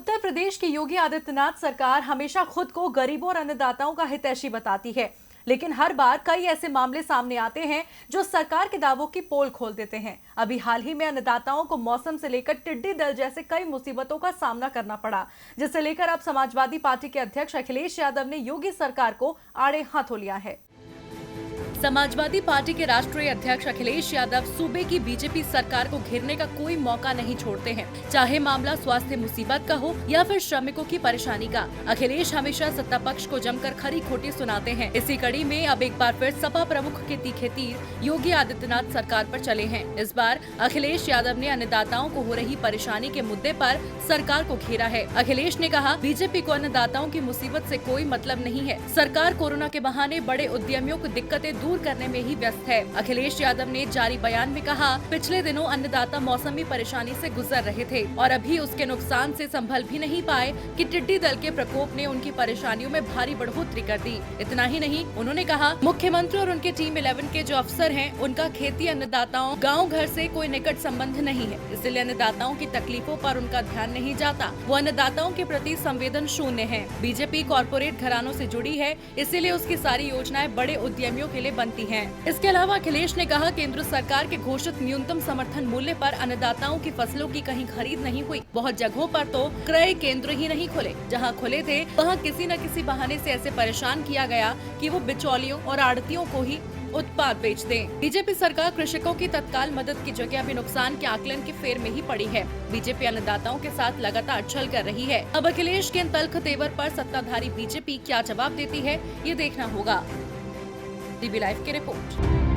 उत्तर प्रदेश की योगी आदित्यनाथ सरकार हमेशा खुद को गरीबों और अन्नदाताओं का हितैषी बताती है, लेकिन हर बार कई ऐसे मामले सामने आते हैं जो सरकार के दावों की पोल खोल देते हैं। अभी हाल ही में अन्नदाताओं को मौसम से लेकर टिड्डी दल जैसे कई मुसीबतों का सामना करना पड़ा, जिसे लेकर अब समाजवादी पार्टी के अध्यक्ष अखिलेश यादव ने योगी सरकार को आड़े हाथों लिया है। समाजवादी पार्टी के राष्ट्रीय अध्यक्ष अखिलेश यादव सूबे की बीजेपी सरकार को घेरने का कोई मौका नहीं छोड़ते हैं, चाहे मामला स्वास्थ्य मुसीबत का हो या फिर श्रमिकों की परेशानी का। अखिलेश हमेशा सत्ता पक्ष को जमकर खरी खोटी सुनाते हैं। इसी कड़ी में अब एक बार फिर सपा प्रमुख के तीखे तीर योगी आदित्यनाथ सरकार पर चले हैं। इस बार अखिलेश यादव ने अन्नदाताओं को हो रही परेशानी के मुद्दे पर सरकार को घेरा है। अखिलेश ने कहा, बीजेपी को अन्नदाताओं की मुसीबत से कोई मतलब नहीं है। सरकार कोरोना के बहाने बड़े उद्यमियों को दिक्कतें दूर करने में ही व्यस्त है। अखिलेश यादव ने जारी बयान में कहा, पिछले दिनों अन्नदाता मौसमी परेशानी से गुजर रहे थे और अभी उसके नुकसान से संभल भी नहीं पाए कि टिड्डी दल के प्रकोप ने उनकी परेशानियों में भारी बढ़ोतरी कर दी। इतना ही नहीं, उन्होंने कहा, मुख्यमंत्री और उनके टीम 11 के जो अफसर हैं, उनका खेती अन्नदाताओं गाँव घर से कोई निकट संबंध नहीं है, इसलिए अन्नदाताओं की तकलीफों पर उनका ध्यान नहीं जाता। वो अन्नदाताओं के प्रति संवेदन शून्य है। बीजेपी कॉर्पोरेट घरानों से जुड़ी है, इसीलिए उसकी सारी योजनाएं बड़े उद्यमियों के लिए बनती हैं। इसके अलावा अखिलेश ने कहा, केंद्र सरकार के घोषित न्यूनतम समर्थन मूल्य पर अन्नदाताओं की फसलों की कहीं खरीद नहीं हुई। बहुत जगहों पर तो क्रय केंद्र ही नहीं खुले। जहां खुले थे वहां किसी न किसी बहाने से ऐसे परेशान किया गया कि वो बिचौलियों और आड़तियों को ही उत्पाद बेच दें। बीजेपी सरकार कृषकों की तत्काल मदद की जगह अभी नुकसान के आकलन के फेर में ही पड़ी है। बीजेपी अन्नदाताओं के साथ लगातार छल कर रही है। अब अखिलेश के इन तल्ख तेवर पर सत्ताधारी बीजेपी क्या जवाब देती है, ये देखना होगा। DB लाइव की रिपोर्ट।